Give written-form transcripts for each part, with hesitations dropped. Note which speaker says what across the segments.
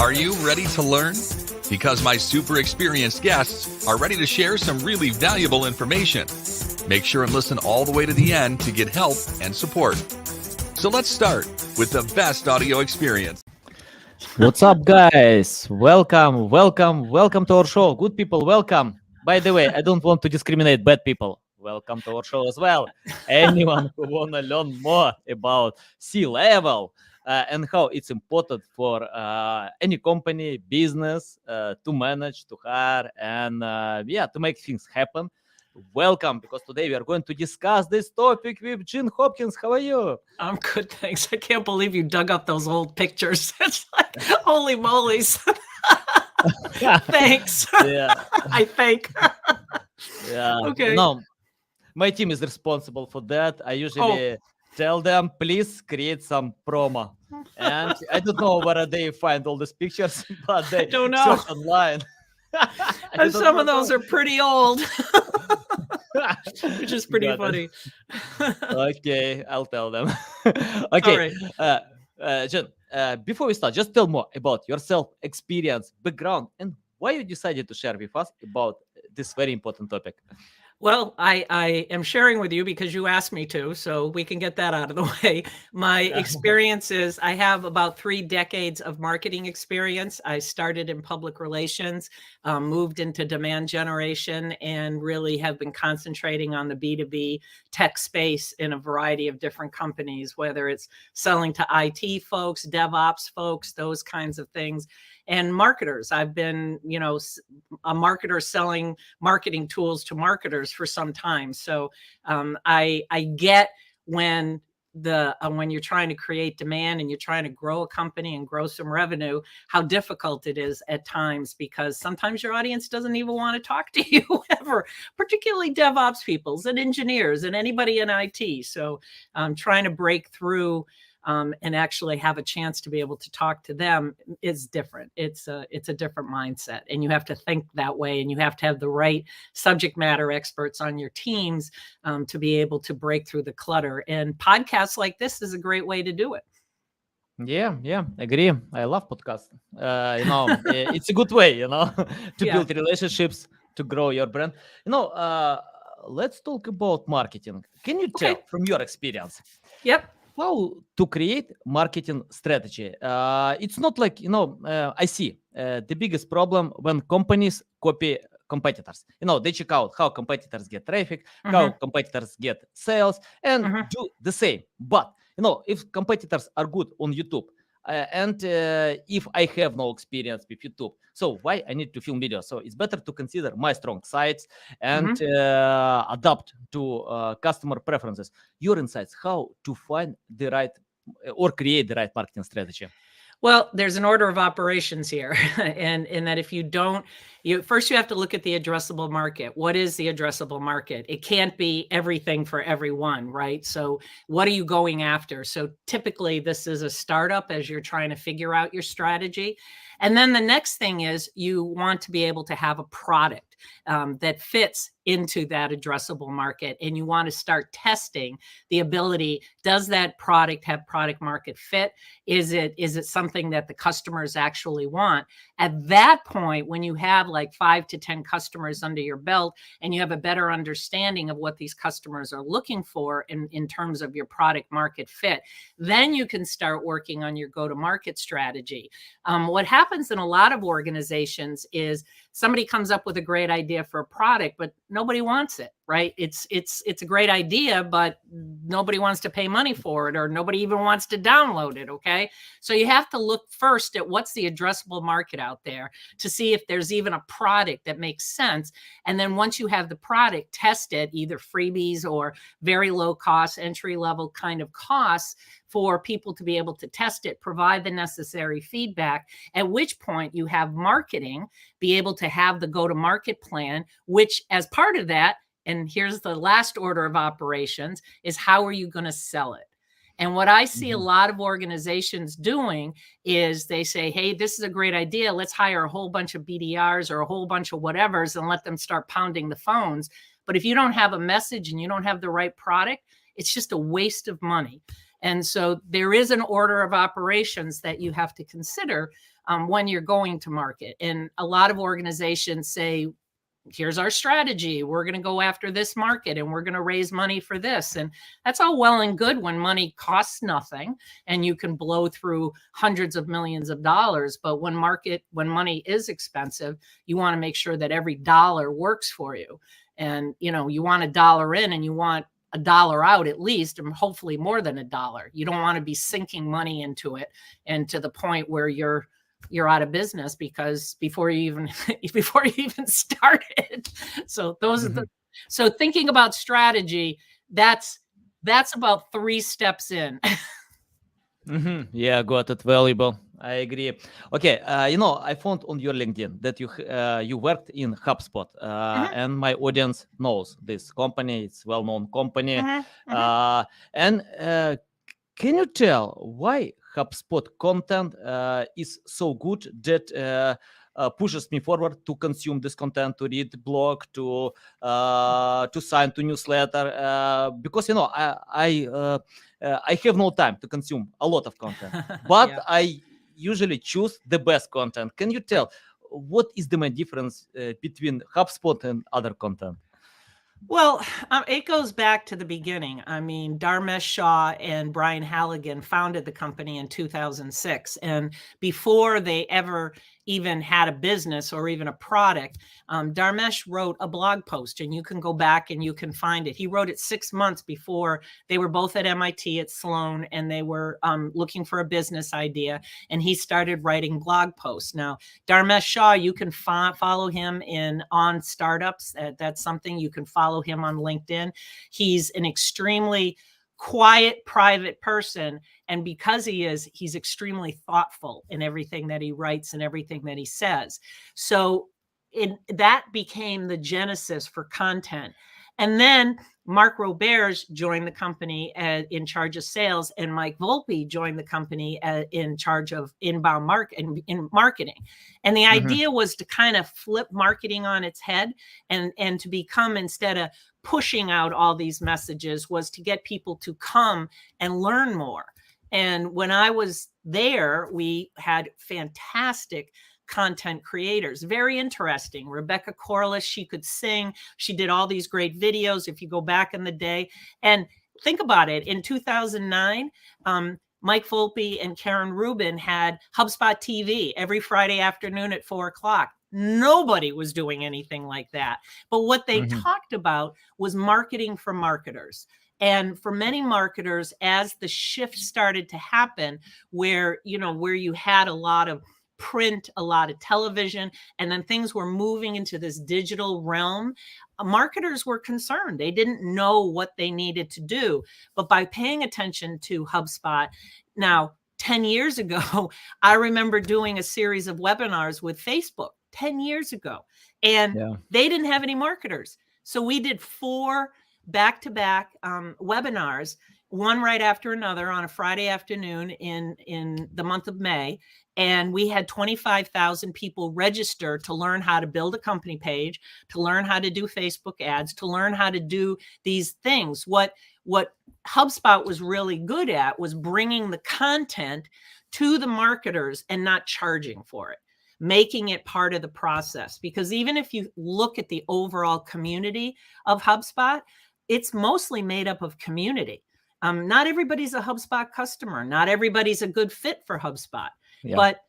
Speaker 1: Are you ready to learn? Because my super experienced guests are ready to share some really valuable information. Make sure and listen all the way to the end to get help and support. So let's start with the best audio experience.
Speaker 2: What's up, guys? Welcome to our show. Good people, welcome. By the way, I don't want to discriminate bad people. Welcome to our show as well. Anyone who want to learn more about C-level and how it's important for any company, business to manage, to hire, and to make things happen. Welcome, because today we are going to discuss this topic with Jeanne Hopkins. How are you?
Speaker 3: I'm good, thanks. I can't believe you dug up those old pictures. It's like, holy mollies. Thanks.
Speaker 2: Yeah.
Speaker 3: I think.
Speaker 2: Yeah.
Speaker 3: Okay.
Speaker 2: No, my team is responsible for that. I usually tell them, please create some promo. And I don't know where they find all these pictures, but they
Speaker 3: don't know.
Speaker 2: search online.
Speaker 3: And some of those are pretty old, which is pretty funny.
Speaker 2: Okay, I'll tell them. Okay, Jeanne, before we start, just tell more about yourself, experience, background, and why you decided to share with us about this very important topic.
Speaker 3: Well, I am sharing with you because you asked me to, so we can get that out of the way. My experience is I have about 3 decades of marketing experience. I started in public relations, moved into demand generation, and really have been concentrating on the B2B tech space in a variety of different companies, whether it's selling to IT folks, DevOps folks, those kinds of things. And marketers. I've been, a marketer selling marketing tools to marketers for some time. So I get when you're trying to create demand and you're trying to grow a company and grow some revenue, how difficult it is at times, because sometimes your audience doesn't even want to talk to you ever, particularly DevOps peoples and engineers and anybody in IT. So trying to break through and actually have a chance to be able to talk to them is different. It's a different mindset, and you have to think that way, and you have to have the right subject matter experts on your teams to be able to break through the clutter. And podcasts like this is a great way to do it.
Speaker 2: Yeah, agree. I love podcasts. It's a good way, to build relationships, to grow your brand. Let's talk about marketing. Can you tell from your experience?
Speaker 3: Yep.
Speaker 2: How to create marketing strategy? It's not like, I see the biggest problem when companies copy competitors. They check out how competitors get traffic, how competitors get sales, and do the same. But, if competitors are good on YouTube, and if I have no experience with YouTube, so why I need to film videos? So it's better to consider my strong sides and adapt to customer preferences. Your insights, how to find the right or create the right marketing strategy?
Speaker 3: Well, there's an order of operations here. And in that if you don't, first you have to look at the addressable market. What is the addressable market? It can't be everything for everyone, right? So what are you going after? So typically this is a startup as you're trying to figure out your strategy. And then the next thing is you want to be able to have a product that fits into that addressable market. And you want to start testing the ability, does that product have product market fit? Is it something that the customers actually want? At that point, when you have like 5 to 10 customers under your belt and you have a better understanding of what these customers are looking for in terms of your product market fit, then you can start working on your go-to-market strategy. What happens in a lot of organizations is somebody comes up with a great idea for a product, but nobody wants it, right? It's a great idea, but nobody wants to pay money for it, or nobody even wants to download it, okay? So you have to look first at what's the addressable market out there to see if there's even a product that makes sense. And then once you have the product, test it, either freebies or very low cost, entry level kind of costs for people to be able to test it, provide the necessary feedback, at which point you have marketing be able to have the go-to-market plan, which as part of that, and here's the last order of operations, is how are you going to sell it? And what I see a lot of organizations doing is they say, hey, this is a great idea. Let's hire a whole bunch of BDRs or a whole bunch of whatevers and let them start pounding the phones. But if you don't have a message and you don't have the right product, it's just a waste of money. And so there is an order of operations that you have to consider when you're going to market. And a lot of organizations say, here's our strategy. We're going to go after this market and we're going to raise money for this. And that's all well and good when money costs nothing and you can blow through hundreds of millions of dollars. But when money is expensive, you want to make sure that every dollar works for you. And, you know, you want $1 in and you want $1 out at least, and hopefully more than $1. You don't want to be sinking money into it and to the point where you're out of business because before you even started. So those are so thinking about strategy, that's about 3 steps in.
Speaker 2: Yeah, got it. Valuable. I agree. Okay, you know, I found on your LinkedIn that you worked in HubSpot, and my audience knows this company. It's a well-known company. And can you tell why HubSpot content is so good that pushes me forward to consume this content, to read blog, to sign to newsletter? Because you know, I have no time to consume a lot of content, but I usually choose the best content. Can you tell what is the main difference between HubSpot and other content?
Speaker 3: Well, it goes back to the beginning. I mean, Dharmesh Shah and Brian Halligan founded the company in 2006. And before they ever even had a business or even a product, Dharmesh wrote a blog post, and you can go back and you can find it. He wrote it 6 months before they were both at MIT at Sloan, and they were looking for a business idea. And he started writing blog posts. Now, Dharmesh Shah, you can follow him on startups. That's something you can follow him on LinkedIn. He's an extremely quiet, private person. And because he's extremely thoughtful in everything that he writes and everything that he says. So that became the genesis for content. And then Mark Roberge joined the company in charge of sales, and Mike Volpe joined the company in charge of inbound marketing. And the idea was to kind of flip marketing on its head and to become, instead of pushing out all these messages, was to get people to come and learn more. And when I was there, we had fantastic content creators, very interesting. Rebecca Corliss, she could sing. She did all these great videos if you go back in the day. And think about it, in 2009, Mike Volpe and Karen Rubin had HubSpot TV every Friday afternoon at 4:00. Nobody was doing anything like that. But what they talked about was marketing for marketers. And for many marketers, as the shift started to happen, where you had a lot of print, a lot of television, and then things were moving into this digital realm, marketers were concerned. They didn't know what they needed to do. But by paying attention to HubSpot, now 10 years ago, I remember doing a series of webinars with Facebook 10 years ago, and they didn't have any marketers. So we did 4 back-to-back webinars, one right after another on a Friday afternoon in the month of May. And we had 25,000 people register to learn how to build a company page, to learn how to do Facebook ads, to learn how to do these things. What HubSpot was really good at was bringing the content to the marketers and not charging for it, making it part of the process. Because even if you look at the overall community of HubSpot, it's mostly made up of community. Not everybody's a HubSpot customer. Not everybody's a good fit for HubSpot, but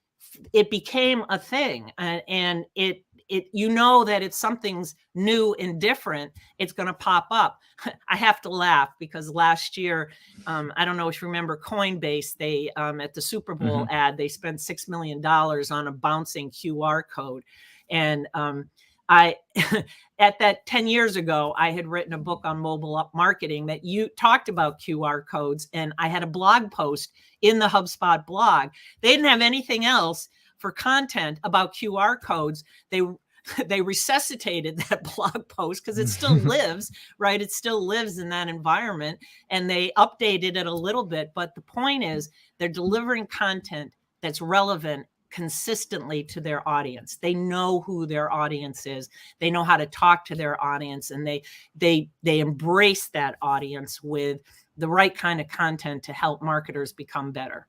Speaker 3: it became a thing. And it that if something's new and different, it's going to pop up. I have to laugh because last year, I don't know if you remember Coinbase, they at the Super Bowl ad, they spent $6 million on a bouncing QR code. And I, at that 10 years ago, I had written a book on mobile marketing that you talked about QR codes. And I had a blog post in the HubSpot blog. They didn't have anything else for content about QR codes. They resuscitated that blog post because it still lives, right? It still lives in that environment, and they updated it a little bit. But the point is, they're delivering content that's relevant consistently to their audience. They know who their audience is. They know how to talk to their audience, and they embrace that audience with the right kind of content to help marketers become better.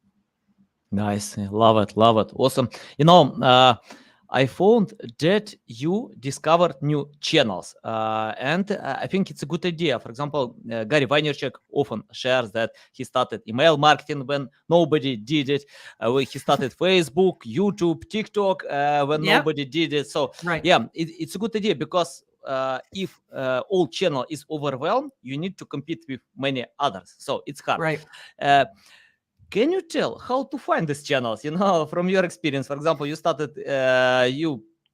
Speaker 2: Nice. Love it. Love it. Awesome. I found that you discovered new channels, and I think it's a good idea. For example, Gary Vaynerchuk often shares that he started email marketing when nobody did it. He started Facebook, YouTube, TikTok when
Speaker 3: Yep.
Speaker 2: nobody did it. So
Speaker 3: Right.
Speaker 2: yeah, it's a good idea because if all channel is overwhelmed, you need to compete with many others. So it's hard.
Speaker 3: Right.
Speaker 2: Uh, can you tell how to find these channels? From your experience, for example, you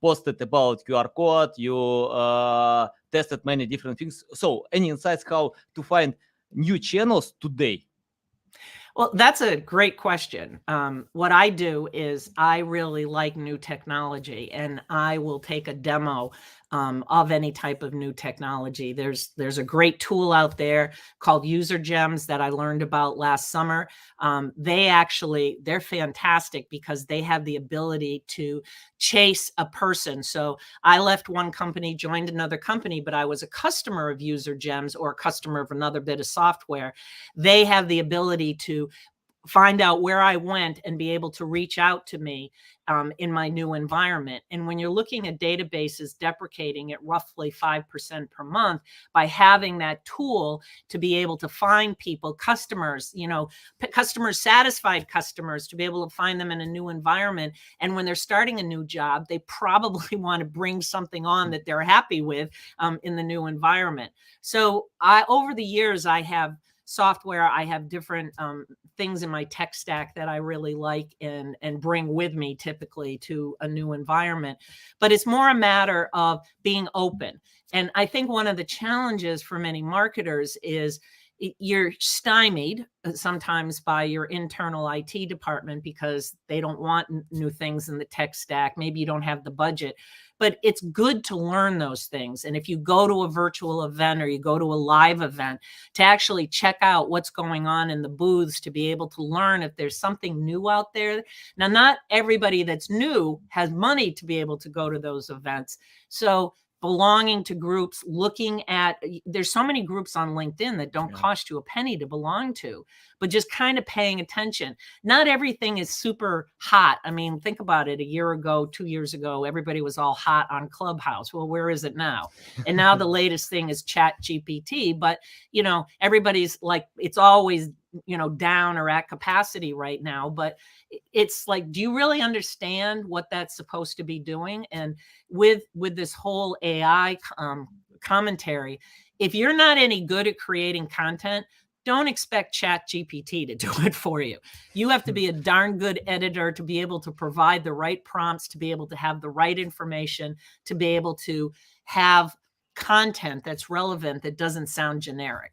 Speaker 2: posted about QR code, you tested many different things. So, any insights how to find new channels today?
Speaker 3: Well, that's a great question. What I do is I really like new technology, and I will take a demo of any type of new technology. There's a great tool out there called User Gems that I learned about last summer. They're fantastic because they have the ability to chase a person. So I left one company, joined another company, but I was a customer of User Gems or a customer of another bit of software. They have the ability to find out where I went and be able to reach out to me in my new environment. And when you're looking at databases deprecating at roughly 5% per month, by having that tool to be able to find people, customers, customers, satisfied customers, to be able to find them in a new environment. And when they're starting a new job, they probably want to bring something on that they're happy with in the new environment. So over the years, I have software, I have different things in my tech stack that I really like and bring with me typically to a new environment. But it's more a matter of being open. And I think one of the challenges for many marketers is you're stymied sometimes by your internal IT department because they don't want new things in the tech stack. Maybe you don't have the budget, but it's good to learn those things. And if you go to a virtual event or you go to a live event, to actually check out what's going on in the booths, to be able to learn if there's something new out there. Now, not everybody that's new has money to be able to go to those events. So belonging to groups, there's so many groups on LinkedIn that don't cost you a penny to belong to, but just kind of paying attention. Not everything is super hot. I mean, think about it. A year ago, 2 years ago, everybody was all hot on Clubhouse. Well, where is it now? And now the latest thing is Chat GPT, but everybody's like, it's always down or at capacity right now, but it's like, do you really understand what that's supposed to be doing? And with this whole AI commentary, if you're not any good at creating content, don't expect Chat GPT to do it for you. You have to be a darn good editor to be able to provide the right prompts, to be able to have the right information, to be able to have content that's relevant, that doesn't sound generic.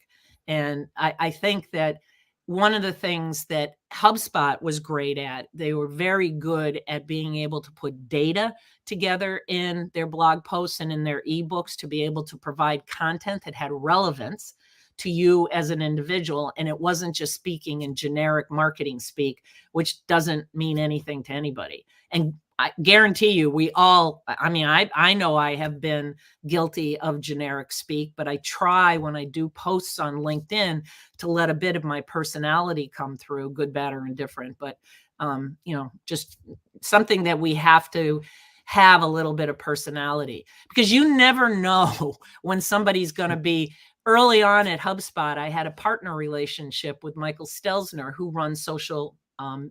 Speaker 3: And I think that one of the things that HubSpot was great at, they were very good at being able to put data together in their blog posts and in their ebooks to be able to provide content that had relevance to you as an individual. And it wasn't just speaking in generic marketing speak, which doesn't mean anything to anybody. And I guarantee you, I know I have been guilty of generic speak, but I try when I do posts on LinkedIn to let a bit of my personality come through, good, bad, or indifferent. But, just something that we have to have a little bit of personality, because you never know when somebody's going to be. Early on at HubSpot, I had a partner relationship with Michael Stelzner, who runs social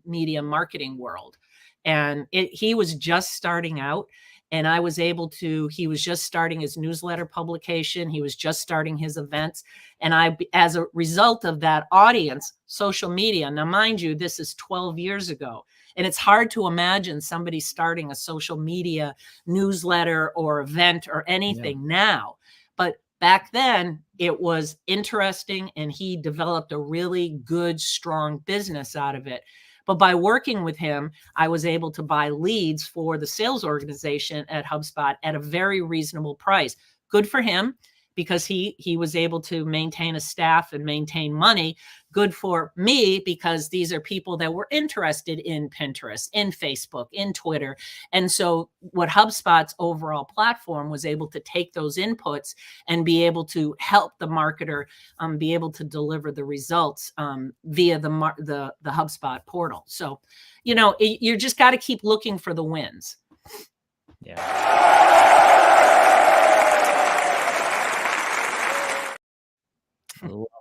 Speaker 3: media marketing world. And he was just starting out, and he was just starting his newsletter publication. He was just starting his events. And as a result of that audience, social media, now mind you, this is 12 years ago. And it's hard to imagine somebody starting a social media newsletter or event or anything now. But back then, it was interesting, and he developed a really good, strong business out of it. But by working with him, I was able to buy leads for the sales organization at HubSpot at a very reasonable price. Good for him. because he was able to maintain a staff and maintain money. Good for me, because these are people that were interested in Pinterest, in Facebook, in Twitter. And so what HubSpot's overall platform was able to take those inputs and be able to help the marketer be able to deliver the results via the HubSpot portal. So, you know, you just got to keep looking for the wins.
Speaker 2: Yeah.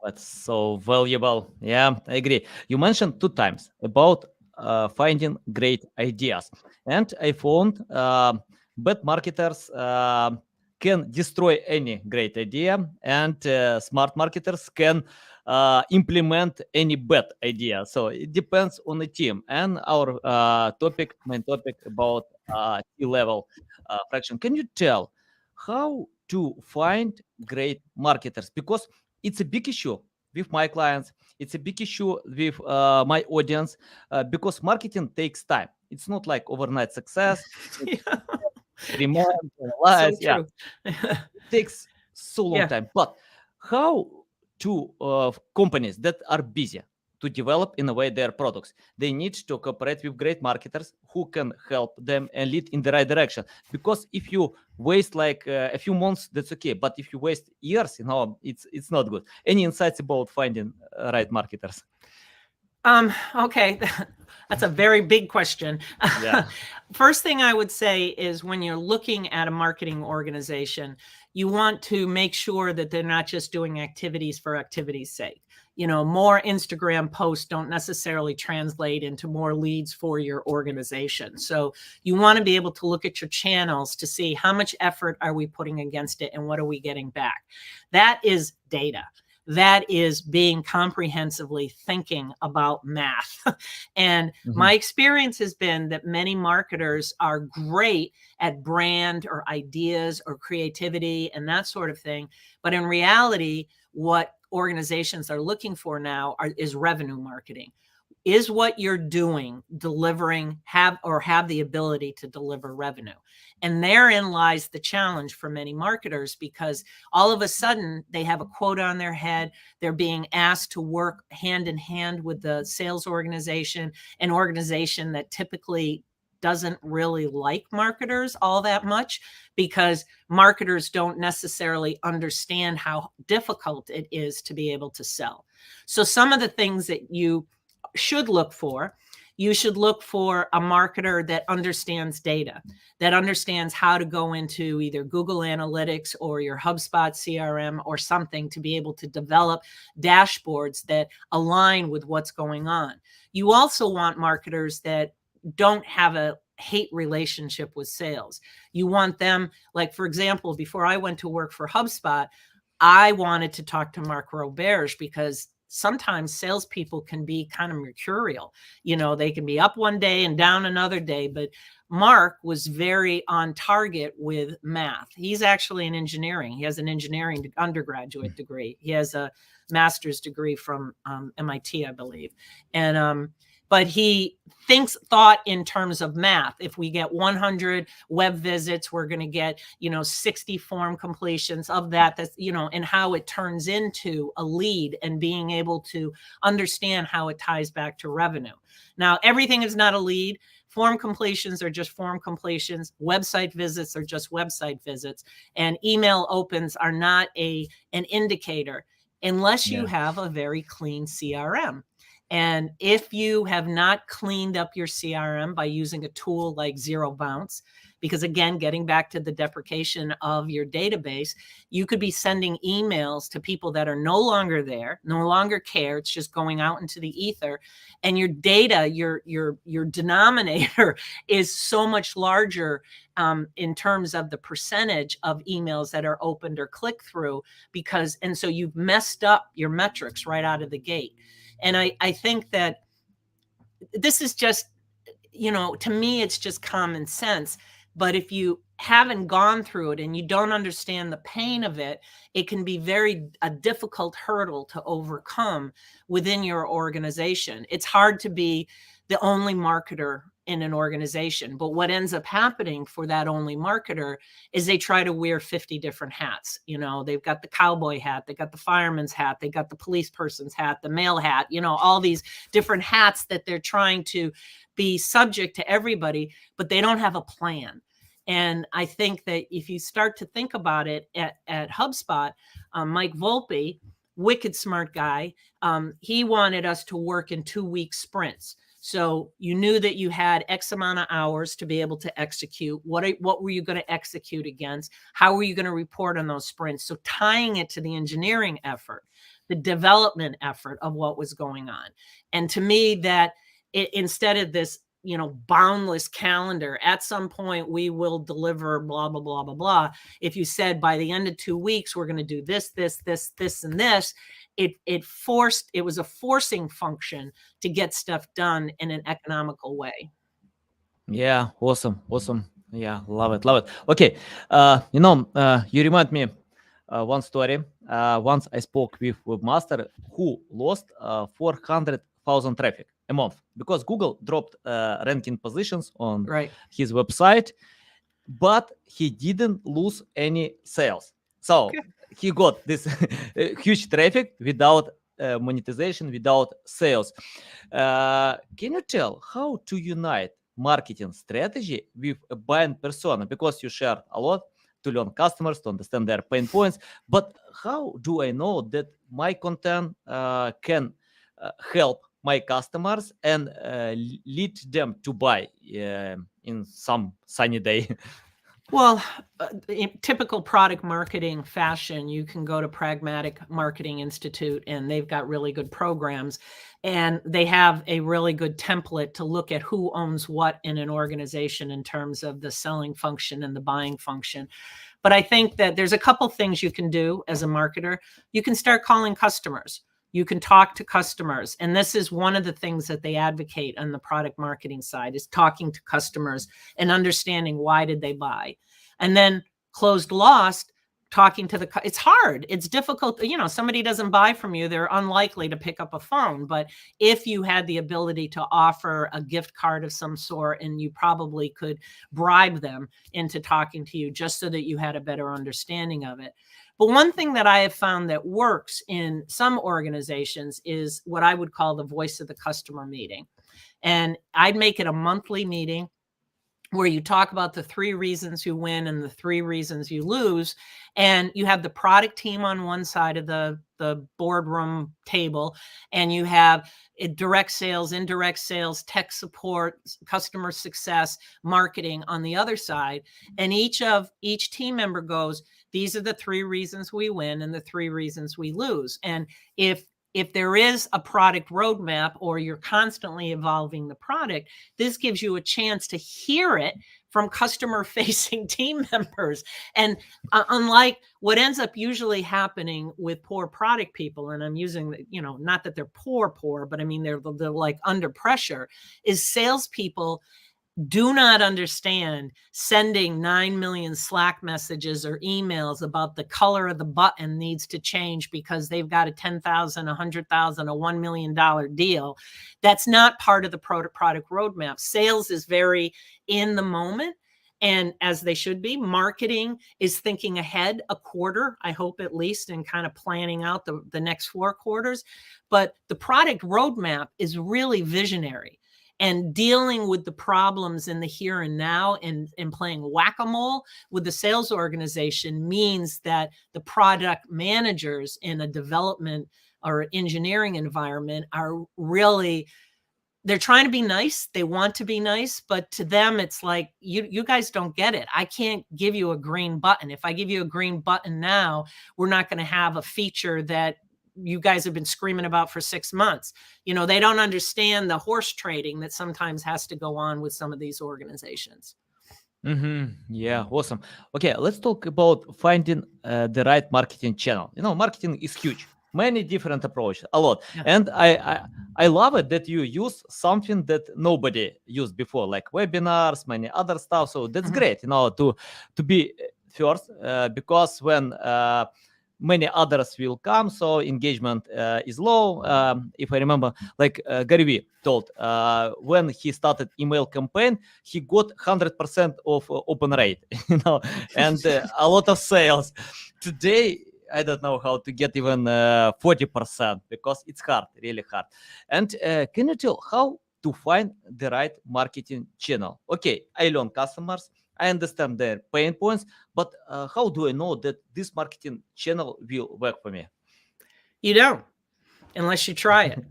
Speaker 2: That's so valuable. Yeah, I agree. You mentioned 2 times about finding great ideas, and I found bad marketers can destroy any great idea, and smart marketers can implement any bad idea. So it depends on the team. And our main topic about C-level fraction. Can you tell how to find great marketers? Because it's a big issue with my clients. It's a big issue with my audience because marketing takes time. It's not like overnight success.
Speaker 3: Yeah.
Speaker 2: 3 months,
Speaker 3: So
Speaker 2: analyze. Yeah,
Speaker 3: true.
Speaker 2: it takes so long
Speaker 3: Yeah.
Speaker 2: time. But how to companies that are busy to develop, innovate their products, they need to cooperate with great marketers who can help them and lead in the right direction. Because if you waste like a few months, that's okay. But if you waste years, you know, it's not good. Any insights about finding right marketers?
Speaker 3: Okay. That's a very big question.
Speaker 2: Yeah.
Speaker 3: First thing I would say is when you're looking at a marketing organization, you want to make sure that they're not just doing activities for activity's sake. You know, more Instagram posts don't necessarily translate into more leads for your organization. So you want to be able to look at your channels to see how much effort are we putting against it and what are we getting back. That is data. That is being comprehensively thinking about math. And my experience has been that many marketers are great at brand or ideas or creativity and that sort of thing. But in reality, what organizations are looking for now is revenue marketing. Is what you're doing delivering, have the ability to deliver revenue? And therein lies the challenge for many marketers, because all of a sudden they have a quota on their head. They're being asked to work hand in hand with the sales organization, an organization that typically doesn't really like marketers all that much, because marketers don't necessarily understand how difficult it is to be able to sell. So some of the things that you should look for, you should look for a marketer that understands data, that understands how to go into either Google Analytics or your HubSpot CRM or something to be able to develop dashboards that align with what's going on. You also want marketers that don't have a hate relationship with sales. You want them, like, for example, before I went to work for HubSpot, I wanted to talk to Mark Roberge because sometimes salespeople can be kind of mercurial. You know, they can be up one day and down another day, but Mark was very on target with math. He's actually in engineering. He has an engineering undergraduate degree. He has a master's degree from MIT, I believe. And but he thought in terms of math. If we get 100 web visits, we're going to get, 60 form completions of that. That's, and how it turns into a lead and being able to understand how it ties back to revenue. Now, everything is not a lead. Form completions are just form completions. Website visits are just website visits. And email opens are not an indicator unless you have a very clean CRM. And if you have not cleaned up your CRM by using a tool like Zero Bounce, because again, getting back to the deprecation of your database, you could be sending emails to people that are no longer there, no longer care. It's just going out into the ether. And your data, your denominator is so much larger in terms of the percentage of emails that are opened or clicked through, and so you've messed up your metrics right out of the gate. And I think that this is just, to me, it's just common sense. But if you haven't gone through it and you don't understand the pain of it, it can be a difficult hurdle to overcome within your organization. It's hard to be the only marketer in an organization. But what ends up happening for that only marketer is they try to wear 50 different hats. They've got the cowboy hat, they got the fireman's hat, they got the police person's hat, the male hat, all these different hats that they're trying to be subject to everybody, but they don't have a plan. And I think that if you start to think about it at HubSpot, Mike Volpe, wicked smart guy, he wanted us to work in 2-week sprints. So you knew that you had X amount of hours to be able to execute. What were you going to execute against? How were you going to report on those sprints? So tying it to the engineering effort, the development effort of what was going on. And to me, that instead of this, boundless calendar, at some point we will deliver blah, blah, blah, blah, blah. If you said by the end of 2 weeks, we're going to do this, this, this, this, and this, it was a forcing function to get stuff done in an economical way.
Speaker 2: Yeah, awesome. Yeah, love it. Okay, you remind me one story. Once I spoke with webmaster who lost 400,000 traffic a month because Google dropped ranking positions on his website, but he didn't lose any sales. So he got this huge traffic without monetization, without sales. Can you tell how to unite marketing strategy with a buying persona? Because you shared a lot to learn customers, to understand their pain points. But how do I know that my content can help my customers and lead them to buy in some sunny day?
Speaker 3: Well, in typical product marketing fashion, you can go to Pragmatic Marketing Institute, and they've got really good programs, and they have a really good template to look at who owns what in an organization in terms of the selling function and the buying function. But I think that there's a couple things you can do as a marketer. You can start calling customers. You can talk to customers. And this is one of the things that they advocate on the product marketing side, is talking to customers and understanding why did they buy. And then closed lost, talking to it's hard. It's difficult. Somebody doesn't buy from you, they're unlikely to pick up a phone. But if you had the ability to offer a gift card of some sort, and you probably could bribe them into talking to you just so that you had a better understanding of it. But one thing that I have found that works in some organizations is what I would call the voice of the customer meeting. And I'd make it a monthly meeting where you talk about the 3 reasons you win and the 3 reasons you lose. And you have the product team on one side of the boardroom table, and you have direct sales, indirect sales, tech support, customer success, marketing on the other side. And each team member goes, these are the 3 reasons we win and the 3 reasons we lose. And if there is a product roadmap, or you're constantly evolving the product, this gives you a chance to hear it from customer-facing team members. And unlike what ends up usually happening with poor product people, and I'm using, not that they're poor, but I mean, they're like under pressure, is salespeople do not understand sending 9 million Slack messages or emails about the color of the button needs to change because they've got a $10,000, $100,000, a $1 million deal. That's not part of the product roadmap. Sales is very in the moment, and as they should be. Marketing is thinking ahead a quarter, I hope at least, and kind of planning out the next 4 quarters. But the product roadmap is really visionary. And dealing with the problems in the here and now and playing whack-a-mole with the sales organization means that the product managers in a development or engineering environment are really, they're trying to be nice. They want to be nice, but to them, it's like, you guys don't get it. I can't give you a green button. If I give you a green button now, we're not going to have a feature that you guys have been screaming about for 6 months. They don't understand the horse trading that sometimes has to go on with some of these organizations.
Speaker 2: Yeah, awesome. Okay, let's talk about finding the right marketing channel. Marketing is huge. Many different approaches, a lot. Yeah. And I love it that you use something that nobody used before, like webinars, many other stuff. So that's great, to be first, because when many others will come, so engagement is low. If I remember, like Gary Vee told, when he started email campaign, he got 100% of open rate, and a lot of sales. Today, I don't know how to get even 40% because it's hard, really hard. And can you tell how to find the right marketing channel? Okay, I learn customers, I understand their pain points, but how do I know that this marketing channel will work for me?
Speaker 3: You don't, unless you try it.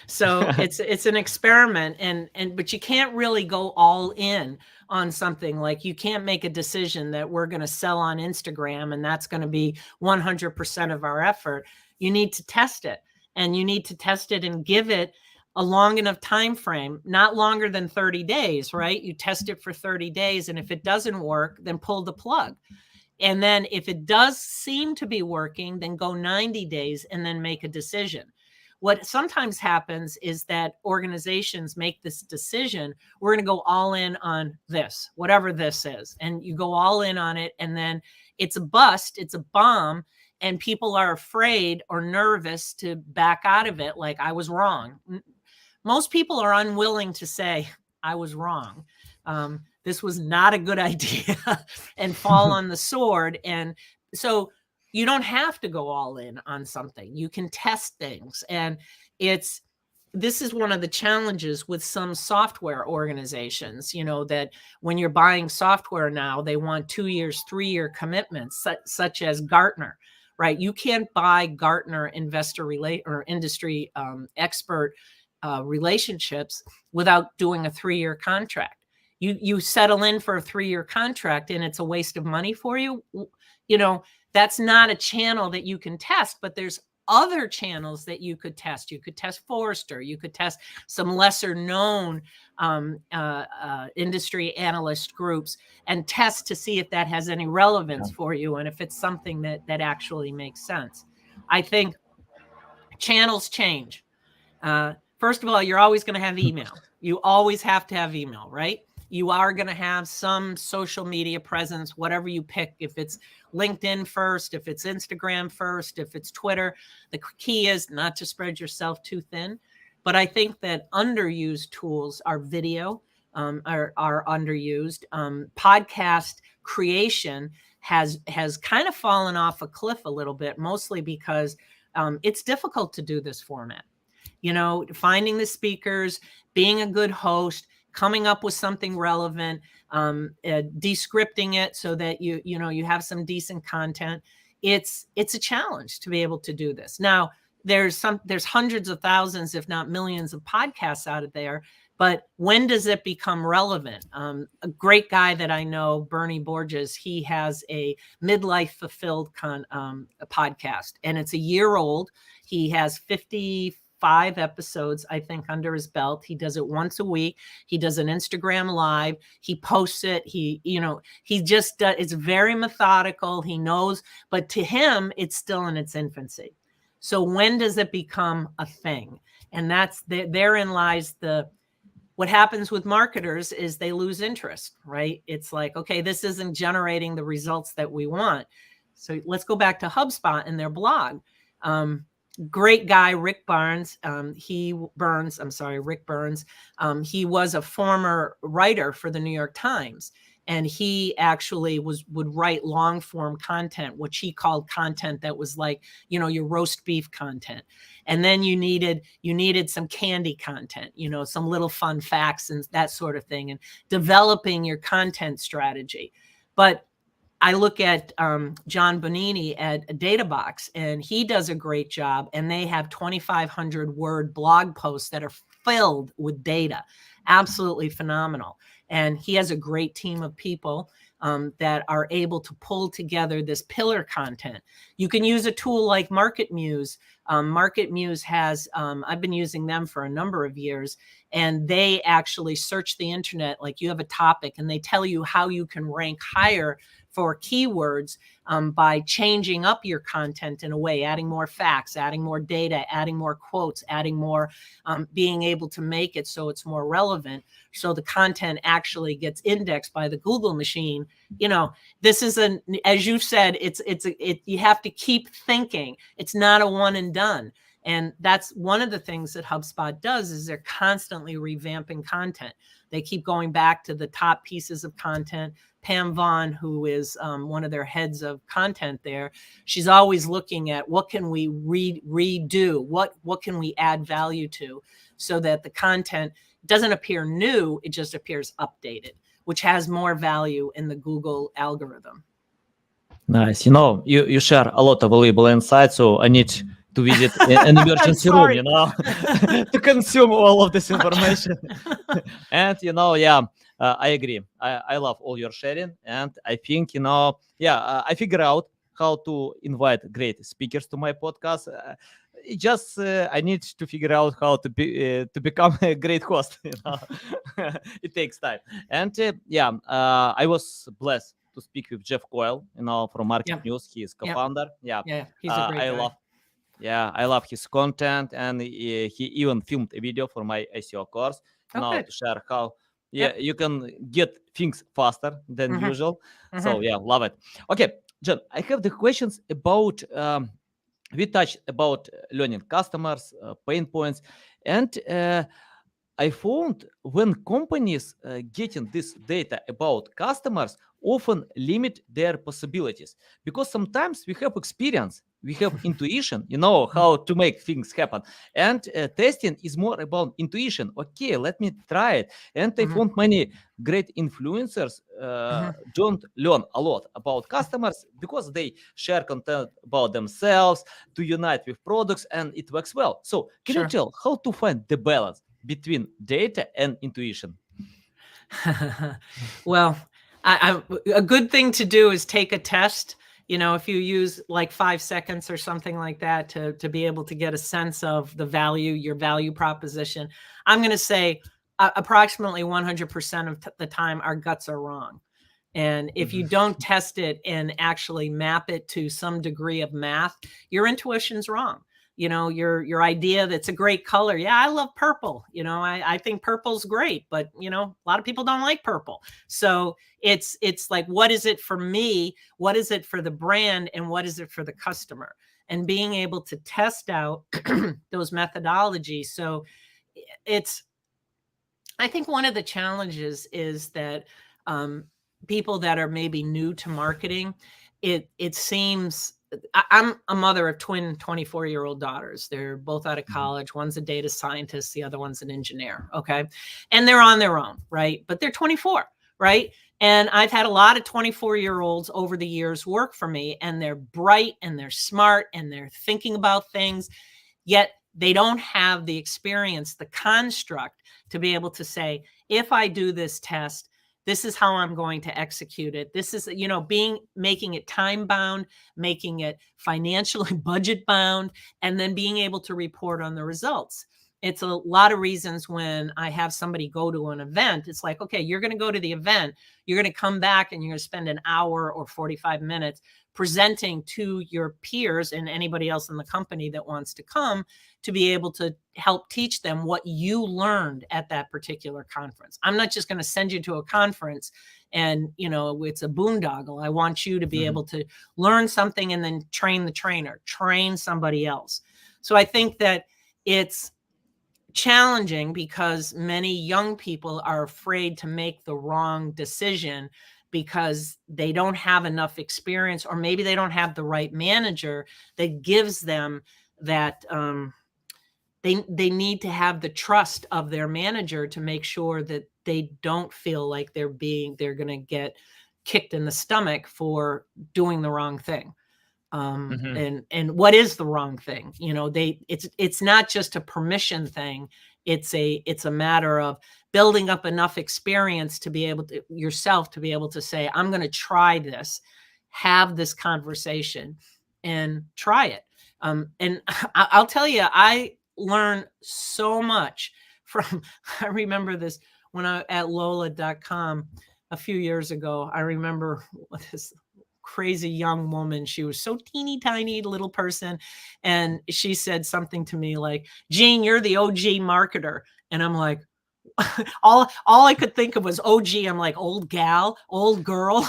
Speaker 3: So it's an experiment, but you can't really go all in on something. Like, you can't make a decision that we're going to sell on Instagram and that's going to be 100% of our effort. You need to test it, and you need to test it and give it a long enough time frame, not longer than 30 days, right? You test it for 30 days, and if it doesn't work, then pull the plug. And then if it does seem to be working, then go 90 days and then make a decision. What sometimes happens is that organizations make this decision, we're going to go all in on this, whatever this is. And you go all in on it, and then it's a bust, it's a bomb, and people are afraid or nervous to back out of it. Like, I was wrong. Most people are unwilling to say, I was wrong. This was not a good idea, and fall on the sword. And so you don't have to go all in on something. You can test things. And this is one of the challenges with some software organizations, that when you're buying software now, they want 2 years, 3-year commitments, such as Gartner, right? You can't buy Gartner industry expert relationships without doing a 3-year contract. You settle in for a 3-year contract and it's a waste of money for you. That's not a channel that you can test, but there's other channels that you could test. You could test Forrester. You could test some lesser known industry analyst groups and test to see if that has any relevance for you, and if it's something that actually makes sense. I think channels change. First of all, you're always going to have email. You always have to have email, right? You are going to have some social media presence, whatever you pick. If it's LinkedIn first, if it's Instagram first, if it's Twitter, the key is not to spread yourself too thin. But I think that underused tools are video, are underused. Podcast creation has kind of fallen off a cliff a little bit, mostly because it's difficult to do this format. Finding the speakers, being a good host, coming up with something relevant, descripting it so that you have some decent content. It's a challenge to be able to do this. Now, there's hundreds of thousands, if not millions, of podcasts out there. But when does it become relevant? A great guy that I know, Bernie Borges, he has a Midlife Fulfilled a podcast, and it's a year old. He has 55 episodes, I think, under his belt. He does it once a week. He does an Instagram live. He posts it. He just does. It's very methodical. He knows, but to him, it's still in its infancy. So when does it become a thing? And therein lies what happens with marketers is they lose interest, right? It's like, okay, this isn't generating the results that we want. So let's go back to HubSpot and their blog. Great guy, Rick Burns. Rick Burns. He was a former writer for the New York Times, and he actually would write long form content, which he called content that was like, your roast beef content. And then you needed some candy content, some little fun facts and that sort of thing, and developing your content strategy. But I look at John Bonini at DataBox, and he does a great job. And they have 2,500 word blog posts that are filled with data. Absolutely phenomenal. And he has a great team of people that are able to pull together this pillar content. You can use a tool like MarketMuse. MarketMuse has, I've been using them for a number of years, and they actually search the internet. Like, you have a topic and they tell you how you can rank higher for keywords by changing up your content in a way, adding more facts, adding more data, adding more quotes, adding more, being able to make it so it's more relevant, so the content actually gets indexed by the Google machine. You know, this is as you said, you have to keep thinking. It's not a one and done. And that's one of the things that HubSpot does, is they're constantly revamping content. They keep going back to the top pieces of content. Pam Vaughn, who is one of their heads of content there, she's always looking at what can we redo, what can we add value to, so that the content doesn't appear new, it just appears updated, which has more value in the Google algorithm.
Speaker 2: Nice. You know, you share a lot of valuable insights, so I need to visit an emergency room, you know, to consume all of this information. And, you know, yeah, I agree. I love all your sharing. And I think, you know, yeah, I figure out how to invite great speakers to my podcast. I need to figure out how to become a great host. You know? It takes time. And I was blessed to speak with Jeff Coyle, you know, from Market News. He is co-founder.
Speaker 3: Yeah, he's a great guy.
Speaker 2: I love his content, and he even filmed a video for my SEO course, you know, to share how you can get things faster than usual. So yeah, love it. Okay, Jeanne, I have the questions about we touched about learning customers, pain points, and I found when companies getting this data about customers often limit their possibilities, because sometimes we have experience, we have intuition, you know how to make things happen, and testing is more about intuition. Okay, let me try it. And I found many great influencers don't learn a lot about customers because they share content about themselves to unite with products, and it works well. So can you tell how to find the balance between data and intuition?
Speaker 3: Well, a good thing to do is take a test. You know, if you use like 5 seconds or something like that to be able to get a sense of the value, your value proposition, I'm going to say approximately 100% of the time our guts are wrong. And if you don't test it and actually map it to some degree of math, your intuition's wrong. You know, your idea that's a great color. Yeah, I love purple. You know, I think purple's great, but you know, a lot of people don't like purple. So it's like, what is it for me? What is it for the brand? And what is it for the customer? And being able to test out those methodologies. So I think one of the challenges is that people that are maybe new to marketing, it seems, I'm a mother of twin 24-year-old daughters. They're both out of college. One's a data scientist. The other one's an engineer. Okay. And they're on their own, right? But they're 24, right? And I've had a lot of 24-year-olds over the years work for me, and they're bright and they're smart and they're thinking about things, yet they don't have the experience, the construct to be able to say, if I do this test, this is how I'm going to execute it. This is, you know, making it time bound, making it financially budget bound, and then being able to report on the results. It's a lot of reasons when I have somebody go to an event, it's like, okay, you're going to go to the event, you're going to come back and you're going to spend an hour or 45 minutes presenting to your peers and anybody else in the company that wants to come, to be able to help teach them what you learned at that particular conference. I'm not just going to send you to a conference and, you know, it's a boondoggle. I want you to be able to learn something and then train the trainer, train somebody else. So I think that it's challenging because many young people are afraid to make the wrong decision because they don't have enough experience, or maybe they don't have the right manager that gives them that they need to have the trust of their manager to make sure that they don't feel like they're going to get kicked in the stomach for doing the wrong thing. And what is the wrong thing? You know, it's not just a permission thing. It's a matter of building up enough experience to be able to yourself to be able to say, I'm going to try this, have this conversation and try it. And I'll tell you, I learned so much from, I remember this when I at Lola.com a few years ago. I remember this crazy young woman. She was so teeny tiny little person. And she said something to me like, Jeanne, you're the OG marketer. And I'm like, all I could think of was OG. I'm like, old gal, old girl.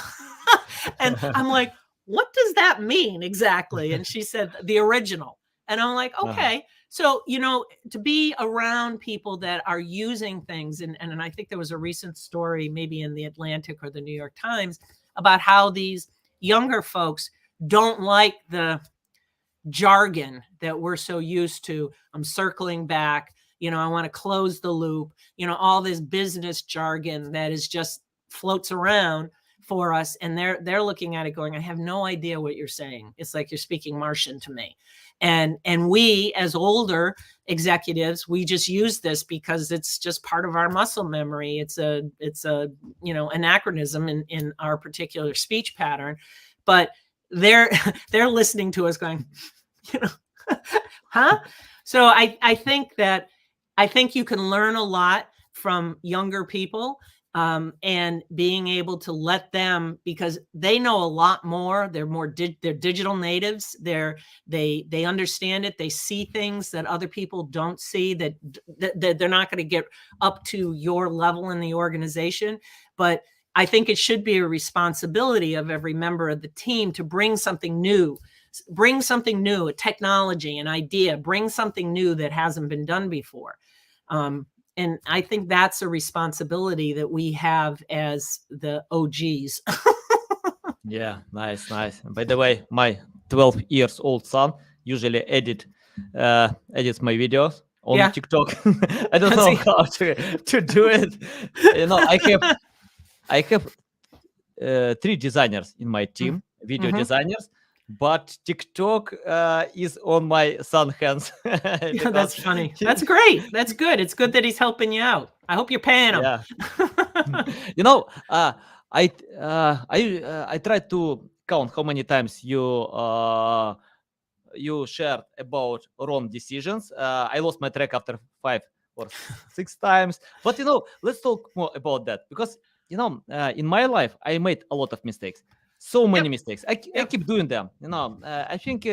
Speaker 3: And I'm like, what does that mean exactly? And she said, the original. And I'm like, okay. So, to be around people that are using things, and I think there was a recent story, maybe in the Atlantic or the New York Times, about how these younger folks don't like the jargon that we're so used to. I'm circling back, I want to close the loop, all this business jargon that is just floats around for us. And they're looking at it going, I have no idea what you're saying. It's like you're speaking Martian to me. And we, as older executives, we just use this because it's just part of our muscle memory. It's a anachronism in our particular speech pattern. But they're listening to us going, huh? So I think you can learn a lot from younger people. And being able to let them, because they know a lot more. They're they're digital natives. They understand it. They see things that other people don't see, that they're not going to get up to your level in the organization. But I think it should be a responsibility of every member of the team to bring something new, a technology, an idea, bring something new that hasn't been done before. And I think that's a responsibility that we have as the OGs.
Speaker 2: Yeah, nice. By the way, my 12 years old son usually edits my videos on TikTok. I don't know how to do it. I have 3 designers in my team, video designers. But TikTok is on my son's hands.
Speaker 3: Yeah, that's funny. That's great. That's good. It's good that he's helping you out. I hope you're paying him.
Speaker 2: Yeah. I tried to count how many times you shared about wrong decisions. I lost my track after 5 or 6 times. But let's talk more about that, because in my life I made a lot of mistakes. So many mistakes. I keep doing them. I think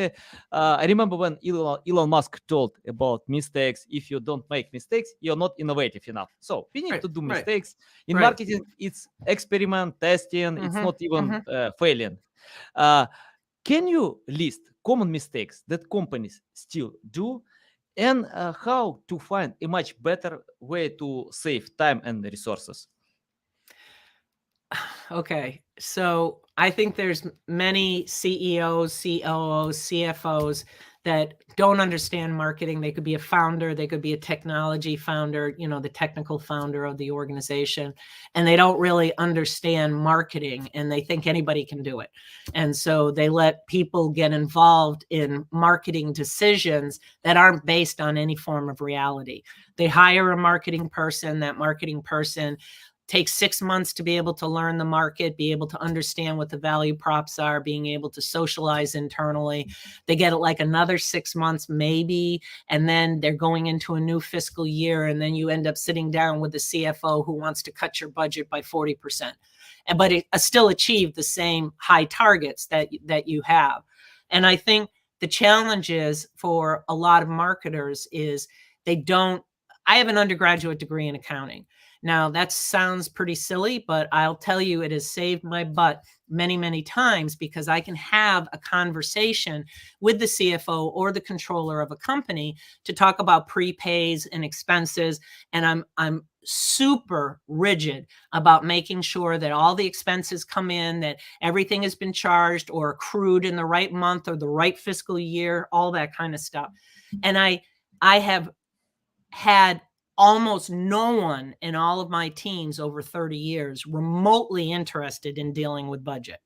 Speaker 2: I remember when Elon Musk told about mistakes. If you don't make mistakes, you're not innovative enough. So we need to do mistakes. In marketing, it's experiment, testing. It's not even failing. Can you list common mistakes that companies still do, and how to find a much better way to save time and resources?
Speaker 3: Okay. So I think there's many CEOs, COOs, CFOs that don't understand marketing. They could be a founder, they could be a technology founder, the technical founder of the organization, and they don't really understand marketing, and they think anybody can do it. And so they let people get involved in marketing decisions that aren't based on any form of reality. They hire a marketing person. That marketing person takes 6 months to be able to learn the market, be able to understand what the value props are, being able to socialize internally. They get it like another 6 months maybe, and then they're going into a new fiscal year, and then you end up sitting down with the CFO who wants to cut your budget by 40%, but it still achieve the same high targets that you have. And I think the challenge is for a lot of marketers is I have an undergraduate degree in accounting. Now, that sounds pretty silly, but I'll tell you, it has saved my butt many, many times, because I can have a conversation with the CFO or the controller of a company to talk about prepays and expenses. And I'm super rigid about making sure that all the expenses come in, that everything has been charged or accrued in the right month or the right fiscal year, all that kind of stuff. And I have had almost no one in all of my teams over 30 years remotely interested in dealing with budget.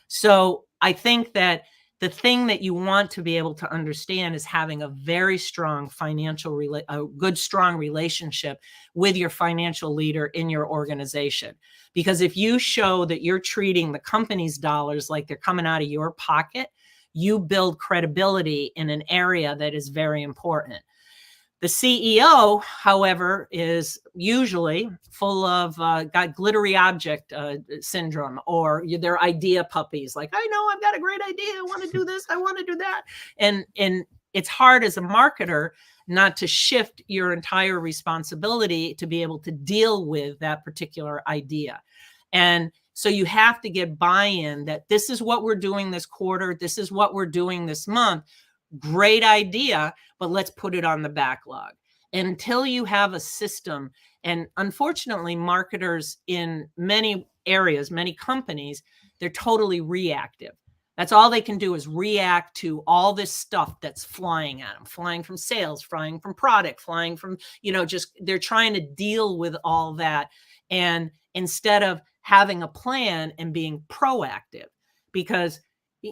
Speaker 3: So I think that the thing that you want to be able to understand is having a very strong strong relationship with your financial leader in your organization. Because if you show that you're treating the company's dollars like they're coming out of your pocket, you build credibility in an area that is very important. The CEO, however, is usually full of got glittery object syndrome, or they're idea puppies. Like, I know I've got a great idea. I want to do this. I want to do that. And it's hard as a marketer not to shift your entire responsibility to be able to deal with that particular idea. And so you have to get buy-in that this is what we're doing this quarter. This is what we're doing this month. Great idea, but let's put it on the backlog. Until you have a system, and unfortunately, marketers in many areas, many companies, they're totally reactive. That's all they can do is react to all this stuff that's flying at them, flying from sales, flying from product, flying from, just they're trying to deal with all that. And instead of having a plan and being proactive, because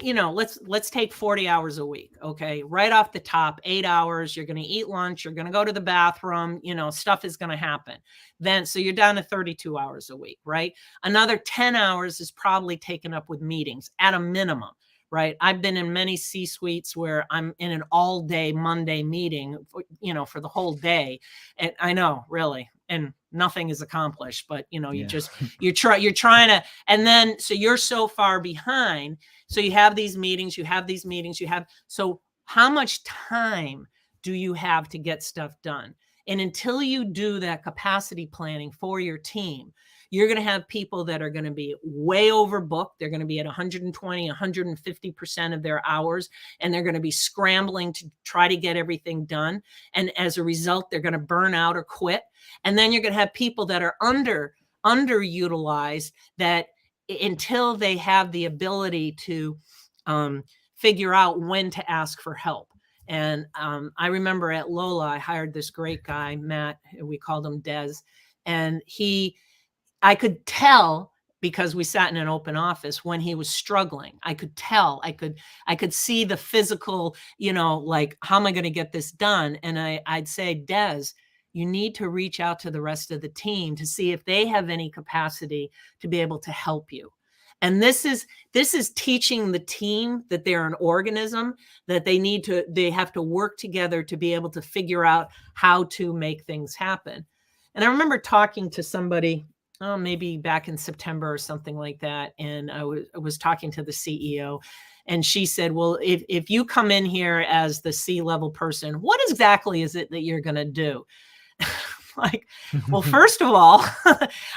Speaker 3: let's take 40 hours a week. Okay. Right off the top, 8 hours, you're going to eat lunch, you're going to go to the bathroom, stuff is going to happen. Then, so you're down to 32 hours a week, right? Another 10 hours is probably taken up with meetings at a minimum, right? I've been in many C-suites where I'm in an all day Monday meeting, for the whole day. And I know, really, and nothing is accomplished, but you're trying to, and then, so you're so far behind. So you have these meetings, so how much time do you have to get stuff done? And until you do that capacity planning for your team, you're going to have people that are going to be way overbooked. They're going to be at 120, 150% of their hours, and they're going to be scrambling to try to get everything done. And as a result, they're going to burn out or quit. And then you're going to have people that are underutilized, that until they have the ability to figure out when to ask for help. And I remember at Lola, I hired this great guy, Matt, we called him Des. And I could tell, because we sat in an open office, when he was struggling. I could tell, I could see the physical, like, how am I going to get this done? And I'd say, Des, you need to reach out to the rest of the team to see if they have any capacity to be able to help you. And this is teaching the team that they're an organism, that they have to work together to be able to figure out how to make things happen. And I remember talking to somebody, maybe back in September or something like that. And I was talking to the CEO, and she said, well, if you come in here as the C-level person, what exactly is it that you're going to do? Like, well, first of all,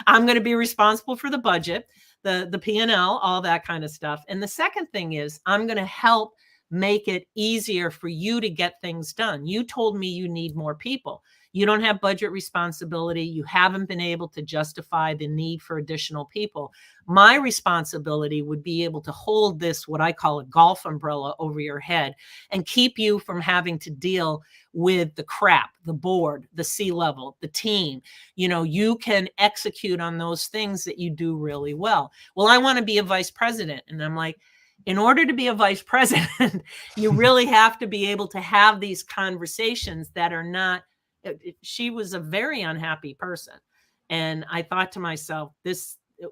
Speaker 3: I'm going to be responsible for the budget, the P&L, all that kind of stuff. And the second thing is, I'm going to help make it easier for you to get things done. You told me you need more people. You don't have budget responsibility. You haven't been able to justify the need for additional people. My responsibility would be able to hold this, what I call a golf umbrella, over your head and keep you from having to deal with the crap, the board, the C-level, the team. You can execute on those things that you do really well. Well, I want to be a vice president. And I'm like, in order to be a vice president, you really have to be able to have these conversations that are not. She was a very unhappy person. And I thought to myself,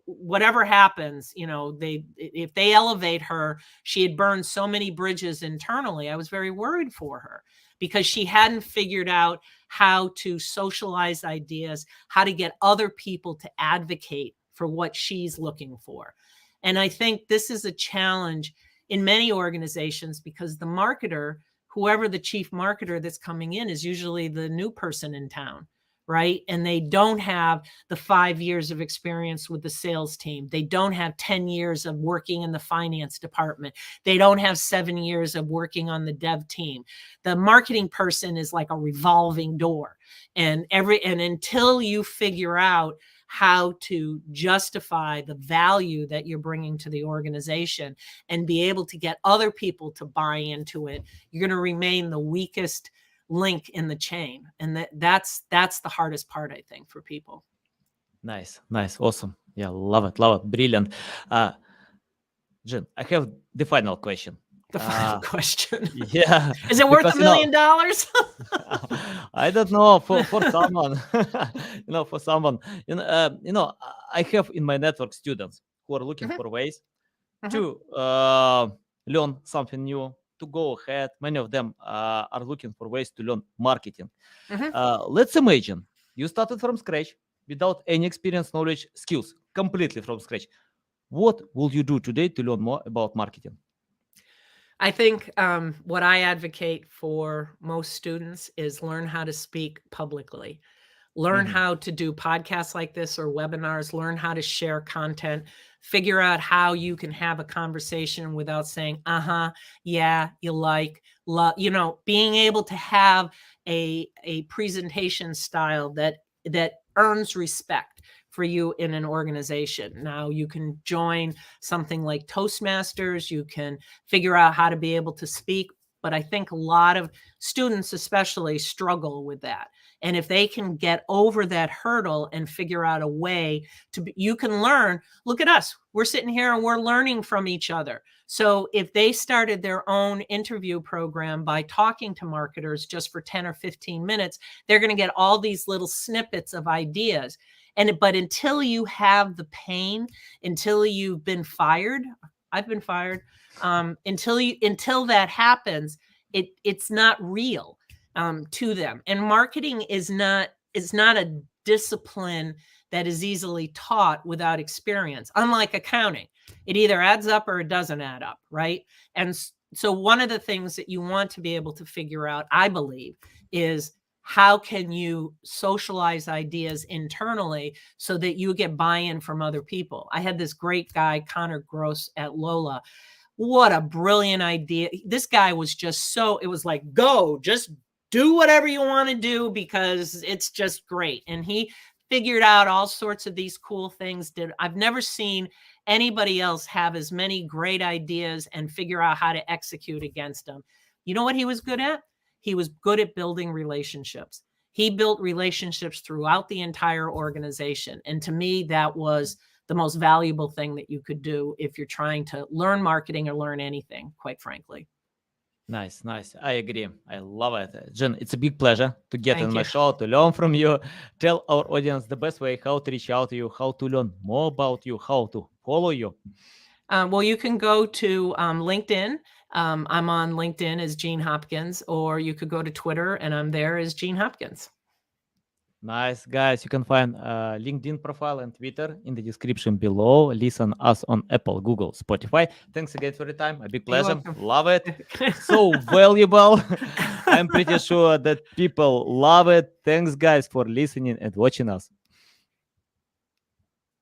Speaker 3: whatever happens, if they elevate her, she had burned so many bridges internally. I was very worried for her, because she hadn't figured out how to socialize ideas, how to get other people to advocate for what she's looking for. And I think this is a challenge in many organizations, because the marketer, whoever the chief marketer that's coming in, is usually the new person in town, right? And they don't have the 5 years of experience with the sales team. They don't have 10 years of working in the finance department. They don't have 7 years of working on the dev team. The marketing person is like a revolving door. And until you figure out how to justify the value that you're bringing to the organization and be able to get other people to buy into it, you're going to remain the weakest link in the chain. And that's the hardest part, I think, for people.
Speaker 2: Nice. Awesome. Yeah, love it. Brilliant. Jeanne, I have the final question.
Speaker 3: The final question.
Speaker 2: Yeah.
Speaker 3: Is it worth $1 million?
Speaker 2: I don't know, for someone, for someone, I have in my network students who are looking for ways to learn something new, to go ahead. Many of them are looking for ways to learn marketing.
Speaker 3: Mhm.
Speaker 2: Let's imagine you started from scratch without any experience, knowledge, skills, completely from scratch. What will you do today to learn more about marketing?
Speaker 3: I think what I advocate for most students is learn how to speak publicly. Learn
Speaker 2: Mhm.
Speaker 3: how to do podcasts like this or webinars, learn how to share content, figure out how you can have a conversation without saying, yeah, you like, being able to have a presentation style that earns respect for you in an organization. Now you can join something like Toastmasters, you can figure out how to be able to speak, but I think a lot of students especially struggle with that. And if they can get over that hurdle and figure out a way you can learn. Look at us. We're sitting here and we're learning from each other. So if they started their own interview program by talking to marketers just for 10 or 15 minutes, they're going to get all these little snippets of ideas. But until you have the pain, until you've been fired, I've been fired, until that happens, it's not real. To them. And marketing is not a discipline that is easily taught without experience. Unlike accounting, it either adds up or it doesn't add up, right? And so one of the things that you want to be able to figure out, I believe, is how can you socialize ideas internally so that you get buy-in from other people? I had this great guy, Connor Gross at Lola. What a brilliant idea. This guy was just it was like, go, just do whatever you want to do because it's just great. And he figured out all sorts of these cool things. I've never seen anybody else have as many great ideas and figure out how to execute against them. You know what he was good at? He was good at building relationships. He built relationships throughout the entire organization. And to me, that was the most valuable thing that you could do if you're trying to learn marketing or learn anything, quite frankly.
Speaker 2: Nice. I agree. I love it. Jeanne, it's a big pleasure to get
Speaker 3: Thank
Speaker 2: on my
Speaker 3: you.
Speaker 2: show, to learn from you. Tell our audience the best way how to reach out to you, how to learn more about you, how to follow you.
Speaker 3: Well, you can go to LinkedIn. I'm on LinkedIn as Jeanne Hopkins, or you could go to Twitter and I'm there as Jeanne Hopkins.
Speaker 2: Nice, guys. You can find LinkedIn profile and Twitter in the description below. Listen us on Apple, Google, Spotify. Thanks again for your time. A big pleasure.
Speaker 3: welcome.
Speaker 2: Love it. So valuable. I'm pretty sure that people love it. Thanks, guys, for listening and watching us.